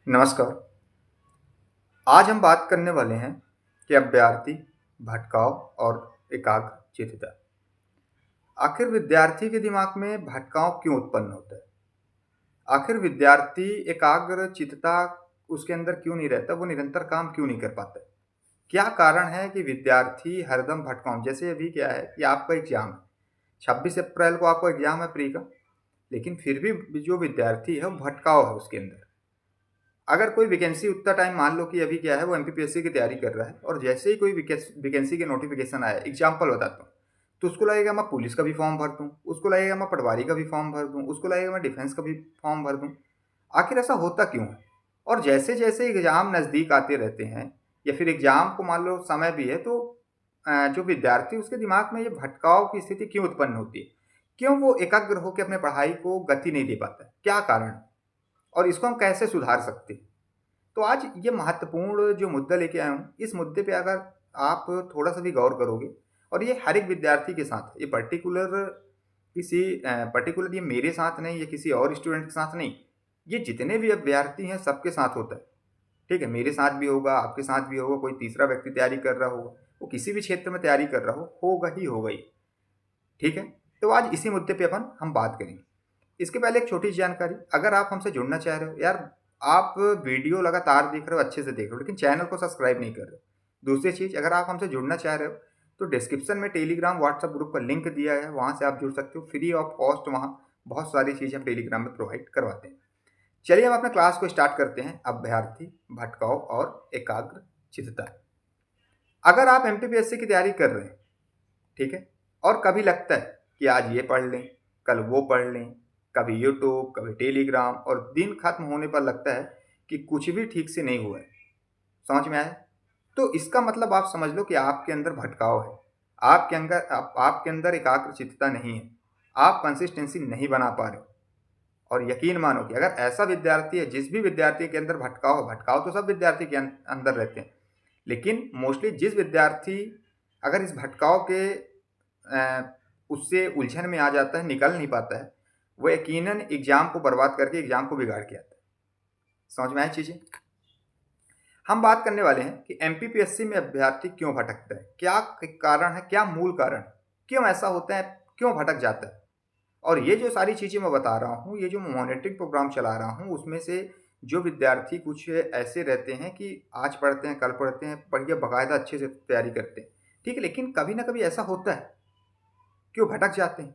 नमस्कार। आज हम बात करने वाले हैं कि अभ्यर्थी, भटकाव और एकाग्रचित्तता। आखिर विद्यार्थी के दिमाग में भटकाव क्यों उत्पन्न होता है? आखिर विद्यार्थी एकाग्रचित्तता उसके अंदर क्यों नहीं रहता? वो निरंतर काम क्यों नहीं कर पाता? क्या कारण है कि विद्यार्थी हरदम भटकाव, जैसे अभी क्या है कि आपका एग्जाम है, 26 अप्रैल को आपका एग्जाम है प्री का, लेकिन फिर भी जो विद्यार्थी है वो भटकाव है उसके अंदर। अगर कोई वैकेंसी उतना टाइम, मान लो कि अभी क्या है वो एमपीपीएससी की तैयारी कर रहा है, और जैसे ही कोई वैकेंसी के नोटिफिकेशन आया, एग्जाम्पल बताता हूँ, तो उसको लगेगा मैं पुलिस का भी फॉर्म भर दूँ, उसको लगेगा मैं पटवारी का भी फॉर्म भर दूँ, उसको लगेगा मैं डिफेंस का भी फॉर्म भर दूँ। आखिर ऐसा होता क्यों है? और जैसे जैसे एग्जाम नज़दीक आते रहते हैं, या फिर एग्जाम को मान लो समय भी है, तो जो विद्यार्थी उसके दिमाग में ये भटकाव की स्थिति क्यों उत्पन्न होती है? क्यों वो एकाग्र होकर अपने पढ़ाई को गति नहीं दे पाता है? क्या कारण है? और इसको हम कैसे सुधार सकते हैं? तो आज ये महत्वपूर्ण जो मुद्दा लेके आया हूँ, इस मुद्दे पे अगर आप थोड़ा सा भी गौर करोगे, और ये हर एक विद्यार्थी के साथ, ये पर्टिकुलर ये मेरे साथ नहीं, ये किसी और स्टूडेंट के साथ नहीं, ये जितने भी अभ्यर्थी हैं सबके साथ होता है। ठीक है, मेरे साथ भी होगा, आपके साथ भी होगा, कोई तीसरा व्यक्ति तैयारी कर रहा होगा, वो किसी भी क्षेत्र में तैयारी कर रहा होगा ही होगा ही। ठीक है, तो आज इसी मुद्दे पे हम बात करेंगे। इसके पहले एक छोटी सी जानकारी, अगर आप हमसे जुड़ना चाह रहे हो, यार आप वीडियो लगातार देख रहे हो, अच्छे से देख रहे हो, लेकिन चैनल को सब्सक्राइब नहीं कर रहे हो। दूसरी चीज़, अगर आप हमसे जुड़ना चाह रहे हो तो डिस्क्रिप्शन में टेलीग्राम व्हाट्सएप ग्रुप का लिंक दिया है, वहाँ से आप जुड़ सकते हो, फ्री ऑफ कॉस्ट। वहाँ बहुत सारी चीज़ें हम टेलीग्राम में प्रोवाइड करवाते हैं। चलिए हम अपने क्लास को स्टार्ट करते हैं। अभ्यर्थी, भटकाव और एकाग्रचित्तता। अगर आप एमपीपीएससी की तैयारी कर रहे हैं, ठीक है, और कभी लगता है कि आज ये पढ़ लें, कल वो पढ़ लें, कभी यूट्यूब, कभी टेलीग्राम, और दिन खत्म होने पर लगता है कि कुछ भी ठीक से नहीं हुआ है, समझ में आया? तो इसका मतलब आप समझ लो कि आपके अंदर भटकाव है, आपके अंदर एकाग्रचित्तता नहीं है, आप कंसिस्टेंसी नहीं बना पा रहे हो। और यकीन मानो कि अगर ऐसा विद्यार्थी है, जिस भी विद्यार्थी के अंदर भटकाव तो सब विद्यार्थी के अंदर रहते हैं, लेकिन मोस्टली जिस विद्यार्थी अगर इस भटकाव के उससे उलझन में आ जाता है, निकल नहीं पाता है, वो यकीनन एग्जाम को बर्बाद करके एग्जाम को बिगाड़ के आता है। समझ में आई चीज़ें? हम बात करने वाले हैं कि एमपीपीएससी में अभ्यर्थी क्यों भटकता है, क्या कारण है, क्या मूल कारण, क्यों ऐसा होता है, क्यों भटक जाता है। और ये जो सारी चीज़ें मैं बता रहा हूँ, ये जो मॉनिटरिंग प्रोग्राम चला रहा हूँ, उसमें से जो विद्यार्थी कुछ ऐसे रहते हैं कि आज पढ़ते हैं, कल पढ़ते हैं, पढ़ के बाकायदा अच्छे से तैयारी करते हैं, ठीक है, लेकिन कभी ना कभी ऐसा होता है, क्यों भटक जाते हैं,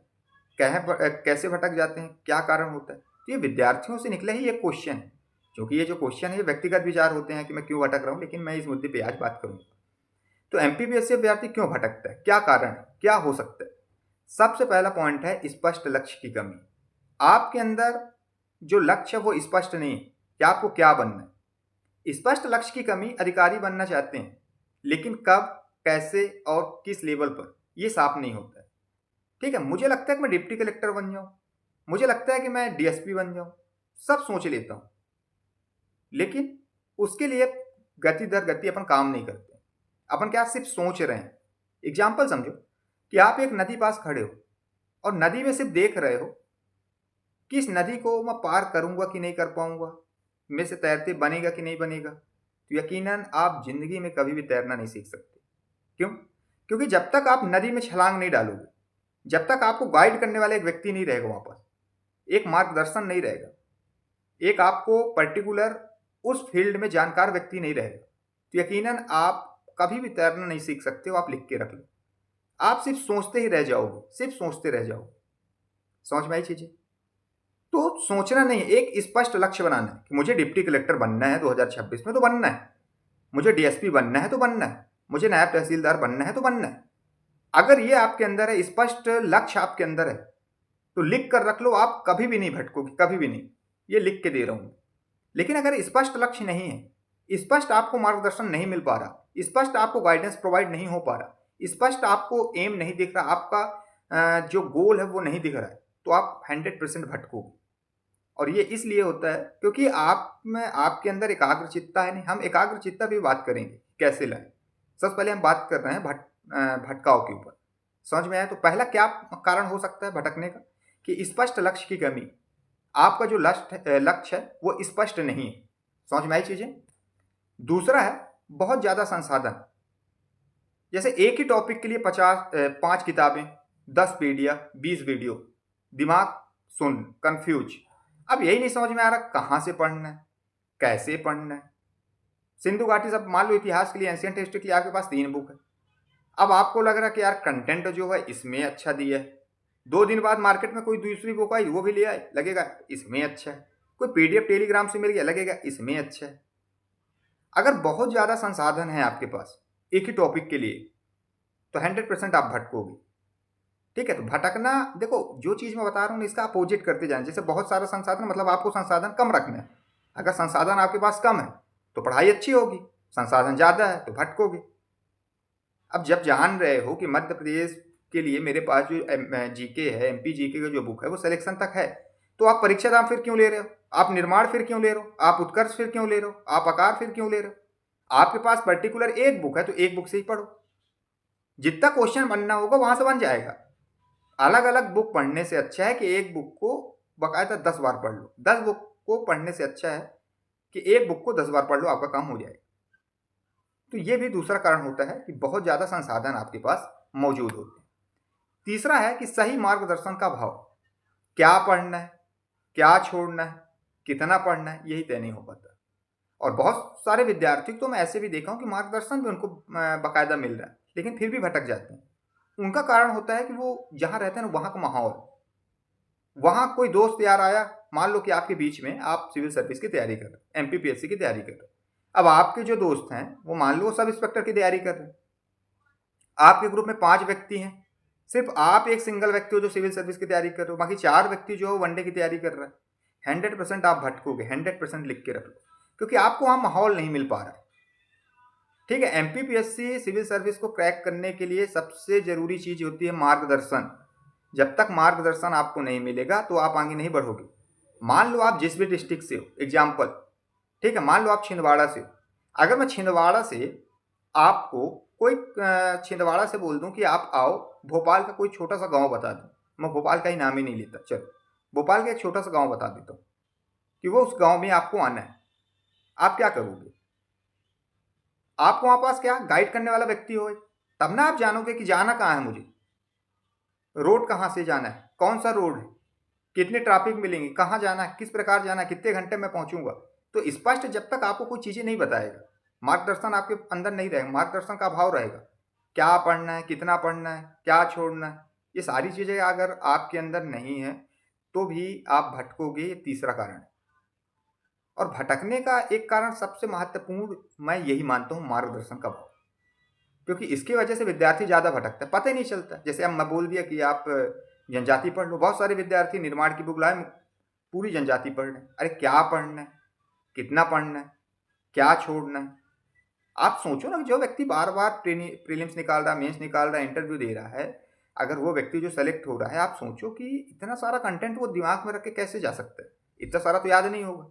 कैसे भटक जाते हैं, क्या कारण होता है। तो ये विद्यार्थियों से निकला ही एक क्वेश्चन है, क्योंकि ये जो क्वेश्चन है ये व्यक्तिगत विचार होते हैं कि मैं क्यों भटक रहा हूँ, लेकिन मैं इस मुद्दे पे आज बात करूँगा। तो एमपीपीएससी अभ्यर्थी क्यों भटकता है, क्या कारण है, क्या हो सकता है? सबसे पहला पॉइंट है स्पष्ट लक्ष्य की कमी। आपके अंदर जो लक्ष्य है वो स्पष्ट नहीं है कि आपको क्या बनना है। स्पष्ट लक्ष्य की कमी, अधिकारी बनना चाहते हैं, लेकिन कब, कैसे और किस लेवल पर, ये साफ नहीं होता है। ठीक है, मुझे लगता है कि मैं डिप्टी कलेक्टर बन जाऊं, मुझे लगता है कि मैं डीएसपी बन जाऊं, सब सोच लेता हूं, लेकिन उसके लिए गति दर गति अपन काम नहीं करते। अपन क्या सिर्फ सोच रहे हैं। एग्जाम्पल समझो कि आप एक नदी पास खड़े हो और नदी में सिर्फ देख रहे हो कि इस नदी को मैं पार करूंगा कि नहीं कर पाऊंगा, मेरे से तैरते बनेगा कि नहीं बनेगा, तो यकीनन आप जिंदगी में कभी भी तैरना नहीं सीख सकते। क्यों? क्योंकि जब तक आप नदी में छलांग नहीं डालोगे, जब तक आपको गाइड करने वाला एक व्यक्ति नहीं रहेगा, वहां पर एक मार्गदर्शन नहीं रहेगा, एक आपको पर्टिकुलर उस फील्ड में जानकार व्यक्ति नहीं रहेगा, तो यकीनन आप कभी भी तैरना नहीं सीख सकते हो। आप लिख के रख लो, आप सिर्फ सोचते ही रह जाओगे, सिर्फ सोचते रह जाओगे। समझ में आई चीजें? तो सोचना नहीं, एक स्पष्ट लक्ष्य बनाना है कि मुझे डिप्टी कलेक्टर बनना है 2026 में, तो बनना है, मुझे डीएसपी बनना है तो बनना है, मुझे नायब तहसीलदार बनना है तो बनना है। अगर ये आपके अंदर है, स्पष्ट लक्ष्य आपके अंदर है, तो लिख कर रख लो, आप कभी भी नहीं भटकोगे, कभी भी नहीं। ये लिख के दे रहा हूं। लेकिन अगर स्पष्ट लक्ष्य नहीं है, स्पष्ट आपको मार्गदर्शन नहीं मिल पा रहा, स्पष्ट आपको गाइडेंस प्रोवाइड नहीं हो पा रहा, स्पष्ट आपको एम नहीं दिख रहा, आपका जो गोल है वो नहीं दिख रहा है, तो आप 100% भटकोगे। और ये इसलिए होता है क्योंकि आप में, आपके अंदर एकाग्रचित्ता है नहीं। हम एकाग्रचित्ता भी बात करेंगे कैसे लाएं। सबसे पहले हम बात कर रहे हैं भटकाव के ऊपर। समझ में आया? तो पहला क्या कारण हो सकता है भटकने का, कि स्पष्ट लक्ष्य की कमी। आपका जो लक्ष्य है वो स्पष्ट नहीं है। समझ में आई चीज़ें। दूसरा है बहुत ज़्यादा संसाधन, जैसे एक ही टॉपिक के लिए 5 किताबें, 10 पीडीएफ, 20 वीडियो, दिमाग सुन कंफ्यूज। अब यही नहीं समझ में आ रहा कहाँ से पढ़ना है, कैसे पढ़ना है। सिंधु घाटी सब मान लो इतिहास के लिए, एंशियंट हिस्ट्री के लिए आपके पास 3 बुक है। अब आपको लग रहा है कि यार कंटेंट जो है इसमें अच्छा दिया है, 2 दिन बाद मार्केट में कोई दूसरी बुक आई वो भी ले आए, लगेगा इसमें अच्छा है। कोई पीडीएफ टेलीग्राम से मिल गया, लगेगा इसमें अच्छा है। अगर बहुत ज़्यादा संसाधन है आपके पास एक ही टॉपिक के लिए तो 100% आप भटकोगे। ठीक है, तो भटकना, देखो जो चीज़ मैं बता रहा हूँ ना इसका अपोजिट करते जाएं। जैसे बहुत सारा संसाधन मतलब आपको संसाधन कम रखना है। अगर संसाधन आपके पास कम है तो पढ़ाई अच्छी होगी, संसाधन ज़्यादा है तो भटकोगे। अब जब जान रहे हो कि मध्य प्रदेश के लिए मेरे पास जो जीके है, एमपी जीके का जो बुक है वो सिलेक्शन तक है, तो आप परीक्षा दाम फिर क्यों ले रहे हो, आप निर्माण फिर क्यों ले रहे हो, आप उत्कर्ष फिर क्यों ले रहे हो, आप आकार फिर क्यों ले रहे हो। आपके पास पर्टिकुलर एक बुक है तो एक बुक से ही पढ़ो, जितना क्वेश्चन बनना होगा वहां से बन जाएगा। अलग अलग बुक पढ़ने से अच्छा है कि एक बुक को बाकायदा 10 बार पढ़ लो। 10 बुक को पढ़ने से अच्छा है कि एक बुक को 10 बार पढ़ लो, आपका काम हो जाएगा। तो ये भी दूसरा कारण होता है कि बहुत ज़्यादा संसाधन आपके पास मौजूद होते हैं। तीसरा है कि सही मार्गदर्शन का अभाव। क्या पढ़ना है, क्या छोड़ना है, कितना पढ़ना है, यही तय नहीं हो पाता। और बहुत सारे विद्यार्थी तो मैं ऐसे भी देखा हूँ कि मार्गदर्शन भी उनको बाकायदा मिल रहा है लेकिन फिर भी भटक जाते हैं। उनका कारण होता है कि वो जहाँ रहते हैं ना वहाँ का माहौल, वहाँ कोई दोस्त यार आया, मान लो कि आपके बीच में आप सिविल सर्विस की तैयारी कर रहे हैं, एमपीपीएससी की तैयारी कर रहे हैं। अब आपके जो दोस्त हैं वो मान लो सब इंस्पेक्टर की तैयारी कर रहे हैं। आपके ग्रुप में 5 व्यक्ति हैं, सिर्फ आप एक सिंगल व्यक्ति हो जो सिविल सर्विस की तैयारी कर रहे हो, बाकी 4 व्यक्ति जो है वनडे की तैयारी कर रहे हैं। 100% आप भटकोगे, 100% लिख के रख लो, क्योंकि आपको वहाँ माहौल नहीं मिल पा रहा है। ठीक है, एमपीपीएससी सिविल सर्विस को क्रैक करने के लिए सबसे जरूरी चीज होती है मार्गदर्शन। जब तक मार्गदर्शन आपको नहीं मिलेगा तो आप आगे नहीं बढ़ोगे। मान लो आप जिस भी डिस्ट्रिक्ट से हो, एग्जाम्पल, ठीक है, मान लो आप छिंदवाड़ा से हो। अगर मैं छिंदवाड़ा से आपको कोई छिंदवाड़ा से बोल दूं कि आप आओ भोपाल का कोई छोटा सा गांव बता दूं, मैं भोपाल का ही नाम ही नहीं लेता, चलो भोपाल का एक छोटा सा गांव बता देता हूँ कि वो उस गांव में आपको आना है, आप क्या करोगे। आपको वहां पास क्या गाइड करने वाला व्यक्ति हो, तब ना आप जानोगे कि जाना कहाँ है, मुझे रोड कहाँ से जाना है, कौन सा रोड है, कितने ट्रैफिक मिलेंगे, कहाँ जाना है, किस प्रकार जाना है, कितने घंटे में पहुंचूंगा। तो स्पष्ट जब तक आपको कोई चीज़ें नहीं बताएगा, मार्गदर्शन आपके अंदर नहीं रहेगा, मार्गदर्शन का अभाव रहेगा। क्या पढ़ना है, कितना पढ़ना है, क्या छोड़ना है, ये सारी चीज़ें अगर आपके अंदर नहीं है तो भी आप भटकोगे। ये तीसरा कारण है। और भटकने का एक कारण सबसे महत्वपूर्ण मैं यही मानता हूँ, मार्गदर्शन का अभाव। क्योंकि इसकी वजह से विद्यार्थी ज़्यादा भटकता है, पता ही नहीं चलता। जैसे अब मैं बोल दिया कि आप जनजाति पढ़ लो, बहुत सारे विद्यार्थी निर्माण की बुक लाए पूरी जनजाति पढ़ रहे हैं। अरे क्या पढ़ना है, कितना पढ़ना है, क्या छोड़ना है। आप सोचो ना कि जो व्यक्ति बार बार प्रीलिम्स निकाल रहा है, मेंस निकाल रहा है, इंटरव्यू दे रहा है, अगर वो व्यक्ति जो सेलेक्ट हो रहा है, आप सोचो कि इतना सारा कंटेंट वो दिमाग में रख के कैसे जा सकता है। इतना सारा तो याद नहीं होगा।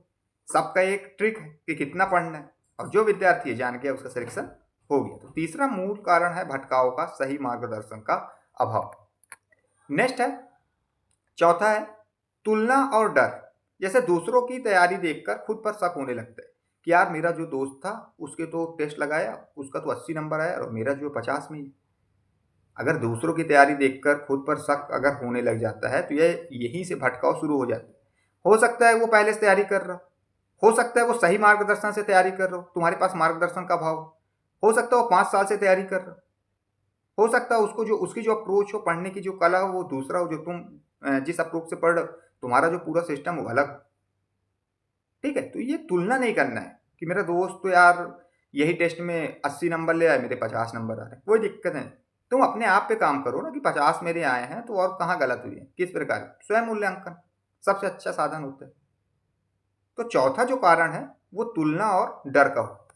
सबका एक ट्रिक है कि कितना पढ़ना है, और जो विद्यार्थी है जान गया उसका सिलेक्शन हो गया। तो तीसरा मूल कारण है भटकाव का सही मार्गदर्शन का अभाव। नेक्स्ट है, चौथा है तुलना और डर। जैसे दूसरों की तैयारी देखकर खुद पर शक होने लगता है कि यार मेरा जो दोस्त था उसके तो टेस्ट लगाया, उसका तो 80 नंबर आया और मेरा जो 50 में ही। अगर दूसरों की तैयारी देखकर खुद पर शक अगर होने लग जाता है तो यहीं से भटकाव शुरू हो जाता है। हो सकता है वो पहले से तैयारी कर रहा हो सकता है वो सही मार्गदर्शन से तैयारी कर रहे हो, तुम्हारे पास मार्गदर्शन का अभाव हो सकता है वो 5 साल से तैयारी कर रहे हो सकता है उसको जो उसकी जो अप्रोच हो, पढ़ने की जो कला हो वो दूसरा हो, जो तुम जिस अप्रोच से पढ़ रहे हो तुम्हारा जो पूरा सिस्टम हो अलग। ठीक है, तो ये तुलना नहीं करना है कि मेरा दोस्त तो यार यही टेस्ट में 80 नंबर ले आए, मेरे 50 नंबर आ रहे हैं, कोई दिक्कत नहीं। तुम अपने आप पे काम करो ना कि 50 मेरे आए हैं तो और कहाँ गलत हुई है, किस प्रकार। स्वयं मूल्यांकन सबसे अच्छा साधन होता है। तो चौथा जो कारण है वो तुलना और डर का हो।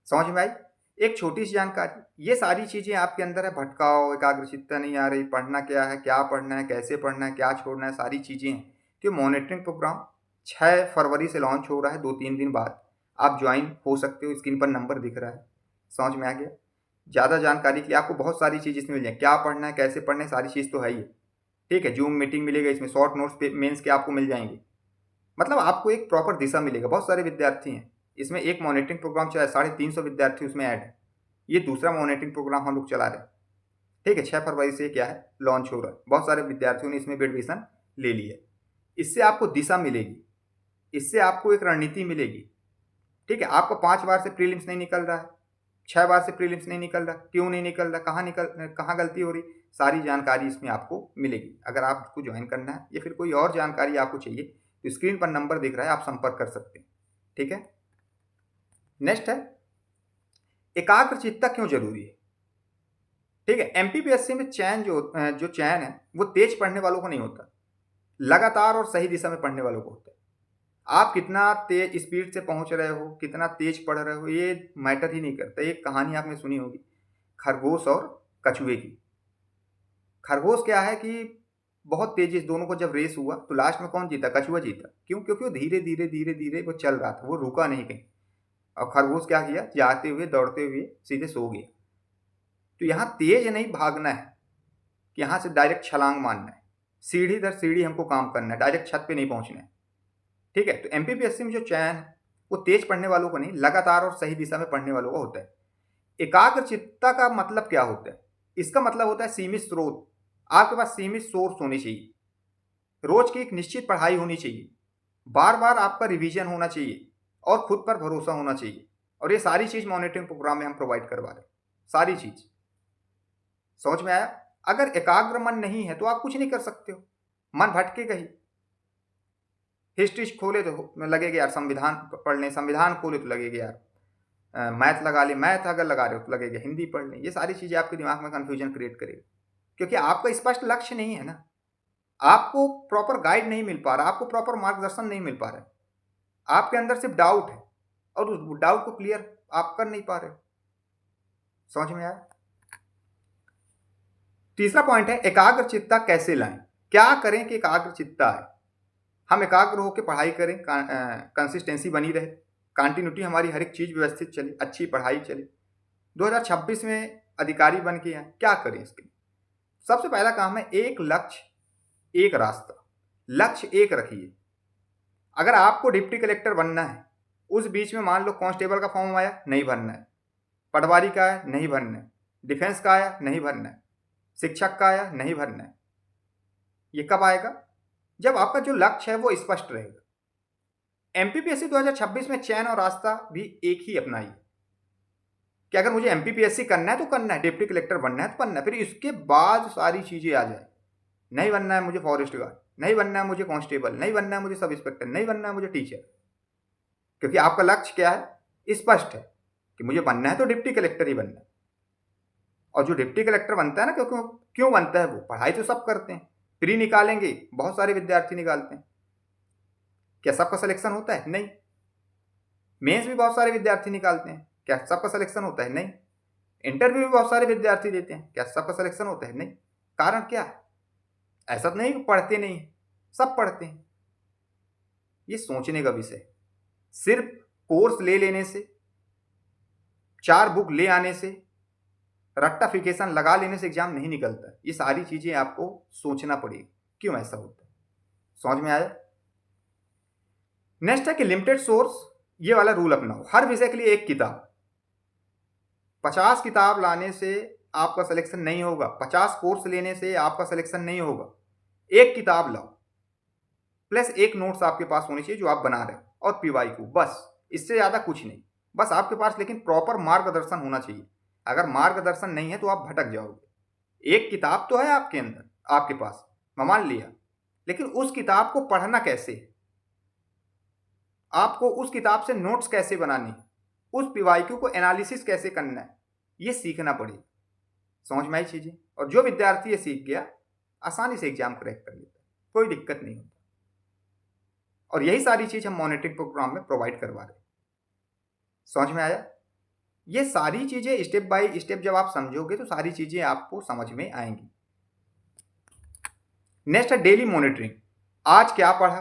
समझ में आई? एक छोटी सी जानकारी, ये सारी चीज़ें आपके अंदर है, भटकाव, एकाग्रचित्ता नहीं आ रही, पढ़ना क्या है, क्या पढ़ना है, कैसे पढ़ना है, क्या छोड़ना है, सारी चीज़ें हैं। तो मॉनिटरिंग प्रोग्राम 6 फरवरी से लॉन्च हो रहा है, 2-3 दिन बाद आप ज्वाइन हो सकते हो। स्क्रीन पर नंबर दिख रहा है, समझ में आ गया? ज़्यादा जानकारी के लिए आपको बहुत सारी चीज़ इसमें मिल जाए, क्या पढ़ना है, कैसे पढ़ना है, सारी चीज़ तो है ही। ठीक है, जूम मीटिंग मिलेगा इसमें, शॉर्ट नोट्स मेंस के आपको मिल जाएंगे, मतलब आपको एक प्रॉपर दिशा मिलेगा। बहुत सारे विद्यार्थी हैं इसमें एक मॉनिटरिंग प्रोग्राम चला है, 350 विद्यार्थी उसमें ऐड है। ये दूसरा मॉनिटरिंग प्रोग्राम हम लोग चला रहे हैं, ठीक है। 6 फरवरी से क्या है, लॉन्च हो रहा है। बहुत सारे विद्यार्थियों ने इसमें भी एडमिशन ले लिया है। इससे आपको दिशा मिलेगी, इससे आपको एक रणनीति मिलेगी, ठीक है। आपको 5 बार से प्रीलिम्स नहीं निकल रहा है, 6 बार से प्रीलिम्स नहीं निकल रहा, क्यों नहीं निकल रहा, कहाँ गलती हो रही, सारी जानकारी इसमें आपको मिलेगी। अगर आपको ज्वाइन करना है या फिर कोई और जानकारी आपको चाहिए तो स्क्रीन पर नंबर दिख रहा है, आप संपर्क कर सकते हैं, ठीक है। नेक्स्ट है एकाग्रचित्ता क्यों जरूरी है, ठीक है। एमपीपीएससी में चयन जो चयन है वो तेज पढ़ने वालों को नहीं होता, लगातार और सही दिशा में पढ़ने वालों को होता है। आप कितना तेज स्पीड से पहुंच रहे हो, कितना तेज पढ़ रहे हो, ये मैटर ही नहीं करता। एक कहानी आपने सुनी होगी खरगोश और कछुए की। खरगोश क्या है कि बहुत तेजी से दोनों को जब रेस हुआ तो लास्ट में कौन जीता, कछुआ जीता। क्यों? क्योंकि वो धीरे धीरे धीरे धीरे वो चल रहा था, वो रुका नहीं कहीं। और खरगोश क्या किया, जाते हुए दौड़ते हुए सीधे सो गया। तो यहाँ तेज नहीं भागना है कि यहाँ से डायरेक्ट छलांग मारना है, सीढ़ी दर सीढ़ी हमको काम करना है, डायरेक्ट छत पे नहीं पहुंचना है, ठीक है। तो एमपीपीएससी में जो चयन है वो तेज पढ़ने वालों को नहीं, लगातार और सही दिशा में पढ़ने वालों को होता है। एकाग्रचित्ता का मतलब क्या होता है, इसका मतलब होता है सीमित स्रोत। आपके पास सीमित सोर्स होने चाहिए, रोज की एक निश्चित पढ़ाई होनी चाहिए, बार बार आपका रिवीजन होना चाहिए और खुद पर भरोसा होना चाहिए। और ये सारी चीज मॉनिटरिंग प्रोग्राम में हम प्रोवाइड करवा रहे हैं, सारी चीज। समझ में आया? अगर एकाग्र मन नहीं है तो आप कुछ नहीं कर सकते हो, मन भटकेगा ही। हिस्ट्री खोले तो लगेगा यार संविधान पढ़ लें, संविधान खोले तो लगेगा यार मैथ लगा ले, मैथ अगर लगा रहे हो तो लगेगा हिंदी पढ़ लें। ये सारी चीज़ें आपके दिमाग में कन्फ्यूजन क्रिएट करेगी, क्योंकि आपका स्पष्ट लक्ष्य नहीं है ना, आपको प्रॉपर गाइड नहीं मिल पा रहा, आपको प्रॉपर मार्गदर्शन नहीं मिल पा रहा है, आपके अंदर सिर्फ डाउट है और उस डाउट को क्लियर आप कर नहीं पा रहे। समझ में आया? तीसरा पॉइंट है एकाग्रचित्ता कैसे लाएं, क्या करें कि एकाग्रचित्ता आए। हम एकाग्र होकर पढ़ाई करें, कंसिस्टेंसी बनी रहे, कंटिन्यूटी हमारी हर एक चीज़ व्यवस्थित चले, अच्छी पढ़ाई चले। 2026 में अधिकारी बन के आए, क्या करें इसके लिए? सबसे पहला काम है एक लक्ष्य एक रास्ता। लक्ष्य एक रखिए। अगर आपको डिप्टी कलेक्टर बनना है, उस बीच में मान लो कांस्टेबल का फॉर्म आया, नहीं भरना है, पटवारी का आया, नहीं भरना है, डिफेंस का आया, नहीं भरना है, शिक्षक का आया, नहीं भरना है। ये कब आएगा? जब आपका जो लक्ष्य है वो स्पष्ट रहेगा। एमपीपीएससी 2026 में चयन और रास्ता भी एक ही अपनाइए कि अगर मुझे एमपीपीएससी करना है तो करना है, डिप्टी कलेक्टर बनना है तो बनना है, फिर इसके बाद सारी चीज़ें आ जाए। नहीं बनना है मुझे फॉरेस्ट गार्ड, नहीं बनना है मुझे कांस्टेबल, नहीं बनना है मुझे सब इंस्पेक्टर, नहीं बनना है मुझे टीचर, क्योंकि आपका लक्ष्य क्या है, स्पष्ट है कि मुझे बनना है तो डिप्टी कलेक्टर ही बनना है। और जो डिप्टी कलेक्टर बनता है ना, क्यों बनता है, वो पढ़ाई तो सब करते हैं, प्री निकालेंगे, बहुत सारे विद्यार्थी निकालते हैं, क्या सबका सिलेक्शन होता है? नहीं। मेंस भी बहुत सारे विद्यार्थी निकालते हैं, क्या सबका सिलेक्शन होता है? नहीं। इंटरव्यू भी बहुत सारे विद्यार्थी देते हैं, क्या सबका सिलेक्शन होता है? नहीं। कारण क्या है? ऐसा तो नहीं कि पढ़ते नहीं, सब पढ़ते हैं। ये सोचने का विषय। सिर्फ कोर्स ले लेने से, 4 बुक ले आने से, रट्टाफिकेशन लगा लेने से एग्जाम नहीं निकलता। ये सारी चीजें आपको सोचना पड़ेगी क्यों ऐसा होता है। समझ में आया? नेक्स्ट है कि लिमिटेड सोर्स, ये वाला रूल अपनाओ। हर विषय के लिए एक किताब। 50 किताब लाने से आपका सिलेक्शन नहीं होगा, 50 कोर्स लेने से आपका सिलेक्शन नहीं होगा। एक किताब लाओ, प्लस एक नोट्स आपके पास होनी चाहिए जो आप बना रहे हो, और पीवाईक्यू, बस। इससे ज़्यादा कुछ नहीं, बस आपके पास लेकिन प्रॉपर मार्गदर्शन होना चाहिए। अगर मार्गदर्शन नहीं है तो आप भटक जाओगे। एक किताब तो है आपके अंदर, आपके पास, मैं मान लिया, लेकिन उस किताब को पढ़ना कैसे है, आपको उस किताब से नोट्स कैसे बनाने, उस पीवाईक्यू को एनालिसिस कैसे करना है, ये सीखना पड़ेगा। समझ में आई चीजें? और जो विद्यार्थी ये सीख गया, आसानी से एग्जाम क्रैक कर लेता है, कोई दिक्कत नहीं होता। और यही सारी चीज हम मॉनिटरिंग प्रोग्राम में प्रोवाइड करवा रहे हैं। समझ में आया? ये सारी चीजें स्टेप बाय स्टेप जब आप समझोगे तो सारी चीजें आपको समझ में आएंगी। नेक्स्ट है डेली मॉनिटरिंग। आज क्या पढ़ा,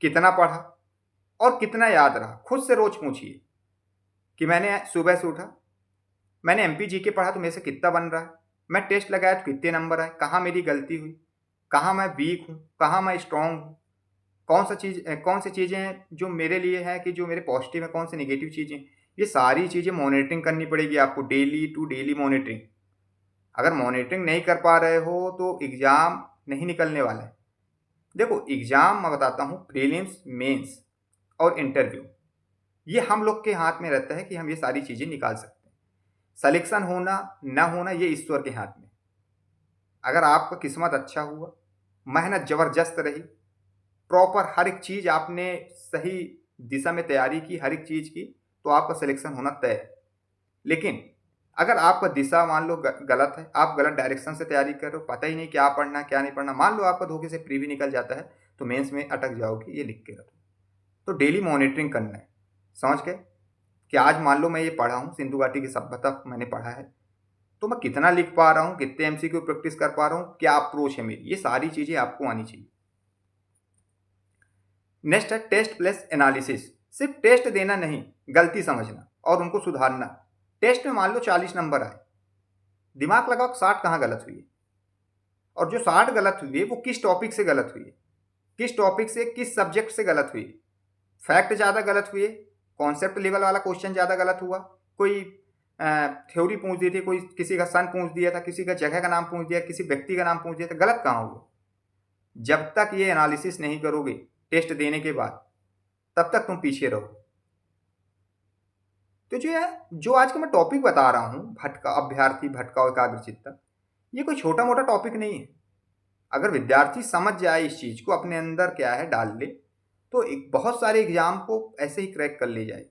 कितना पढ़ा और कितना याद रहा। खुद से रोज पूछिए कि मैंने सुबह से उठा, मैंने एमपीजीके पढ़ा तो मेरे से कितना बन रहा है, मैं टेस्ट लगाया तो कितने नंबर आए, कहाँ मेरी गलती हुई, कहाँ मैं वीक हूँ, कहाँ मैं स्ट्रांग हूँ, कौन सी चीज़ें हैं जो मेरे लिए हैं कि जो मेरे पॉजिटिव है, कौन सी नेगेटिव चीज़ें, ये सारी चीज़ें मॉनिटरिंग करनी पड़ेगी आपको, डेली टू डेली मॉनिटरिंग। अगर मॉनिटरिंग नहीं कर पा रहे हो तो एग्ज़ाम नहीं निकलने वाला है। देखो एग्ज़ाम मैं बताता हूँ, प्रीलिम्स, मेंस और इंटरव्यू, ये हम लोग के हाथ में रहता है कि हम ये सारी चीज़ें निकाल सकते हैं। सिलेक्शन होना ना होना ये ईश्वर के हाथ में। अगर आपका किस्मत अच्छा हुआ, मेहनत ज़बरदस्त रही, प्रॉपर हर एक चीज़ आपने सही दिशा में तैयारी की, हर एक चीज़ की, तो आपका सिलेक्शन होना तय है। लेकिन अगर आपका दिशा मान लो गलत है, आप गलत डायरेक्शन से तैयारी कर रहे हो, पता ही नहीं क्या पढ़ना क्या नहीं पढ़ना, मान लो आपका धोखे से प्री भी निकल जाता है, तो मेंस में अटक जाओगे, ये लिख के रखो। तो डेली मॉनिटरिंग करना है, समझ गए कि आज मान लो मैं ये पढ़ा हूँ, सिंधु घाटी की सभ्यता मैंने पढ़ा है, तो मैं कितना लिख पा रहा हूँ, कितने एमसीक्यू प्रैक्टिस कर पा रहा हूँ, क्या अप्रोच है मेरी, ये सारी चीज़ें आपको आनी चाहिए। नेक्स्ट है टेस्ट प्लस एनालिसिस। सिर्फ टेस्ट देना नहीं, गलती समझना और उनको सुधारना। टेस्ट में मान लो 40 नंबर आए, दिमाग लगाओ 60 कहाँ गलत हुई है, और जो 60 गलत हुई है वो किस टॉपिक से गलत हुई है, किस टॉपिक से, किस सब्जेक्ट से गलत हुई है। फैक्ट ज़्यादा गलत हुए, कॉन्सेप्ट लेवल वाला क्वेश्चन ज़्यादा गलत हुआ, कोई थ्योरी पूछ दी थी, कोई किसी का सन पूछ दिया था, किसी का जगह का नाम पूछ दिया, किसी व्यक्ति का नाम पूछ दिया था, गलत कहाँ हुआ। जब तक ये एनालिसिस नहीं करोगे टेस्ट देने के बाद, तब तक तुम पीछे रहो। तो जो आज का मैं टॉपिक बता रहा हूँ, भटका अभ्यर्थी भटकाओ एकाग्रचित्त, ये कोई छोटा मोटा टॉपिक नहीं है। अगर विद्यार्थी समझ जाए इस चीज़ को, अपने अंदर क्या है डाल ले, तो एक बहुत सारे एग्जाम को ऐसे ही क्रैक कर ले जाए।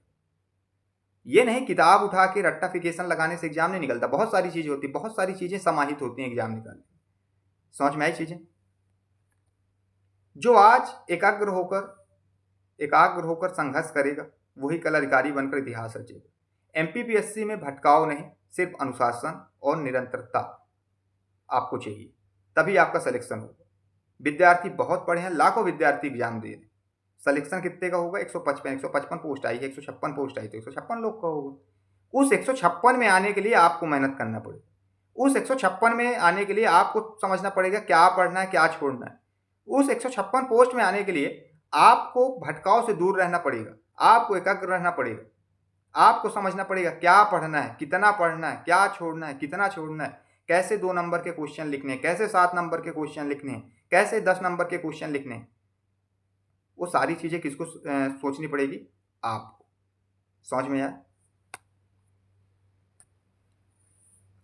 ये नहीं किताब उठा के रट्टाफिकेशन लगाने से एग्जाम नहीं निकलता, बहुत सारी चीज़ें होती, बहुत सारी चीज़ें समाहित होती हैं एग्जाम निकालने। समझ में आई चीज़ें? जो आज एकाग्र होकर संघर्ष करेगा, वही कल अधिकारी बनकर इतिहास रचेगा। एमपीपीएससी में भटकाव नहीं, सिर्फ अनुशासन और निरंतरता आपको चाहिए, तभी आपका सिलेक्शन होगा। विद्यार्थी बहुत पढ़े हैं, लाखों विद्यार्थी एग्जाम दे रहे हैं, सिलेक्शन कितने का होगा? 155 पोस्ट आई है, 156 पोस्ट आई तो 156 लोग का होगा। उस 156 में आने के लिए आपको मेहनत करना पड़ेगा। उस 156 में आने के लिए आपको समझना पड़ेगा क्या पढ़ना है, क्या छोड़ना है। उस 156 पोस्ट में आने के लिए आपको भटकाव से दूर रहना पड़ेगा, आपको एकाग्र रहना पड़ेगा, आपको समझना पड़ेगा क्या पढ़ना है, कितना पढ़ना है, क्या छोड़ना है, कितना छोड़ना है, कैसे 2 नंबर के क्वेश्चन लिखने हैं, कैसे 7 नंबर के क्वेश्चन लिखने हैं, कैसे 10 नंबर के क्वेश्चन लिखने हैं। वो सारी चीज़ें किसको सोचनी पड़ेगी? आपको। समझ में आया?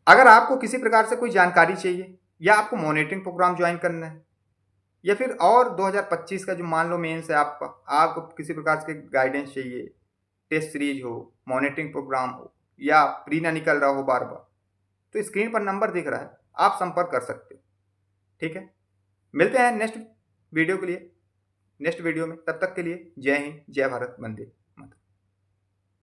अगर आपको किसी प्रकार से कोई जानकारी चाहिए, या आपको मॉनिटरिंग प्रोग्राम ज्वाइन करना है, या फिर और 2025 का जो मान लो मेंस है आपका, आपको किसी प्रकार से गाइडेंस चाहिए, टेस्ट सीरीज हो, मॉनिटरिंग प्रोग्राम हो, या प्री ना निकल रहा हो बार बार, तो स्क्रीन पर नंबर दिख रहा है, आप संपर्क कर सकते हो। ठीक है, मिलते हैं नेक्स्ट वीडियो के लिए, नेक्स्ट वीडियो में। तब तक के लिए जय हिंद, जय भारत, वंदे।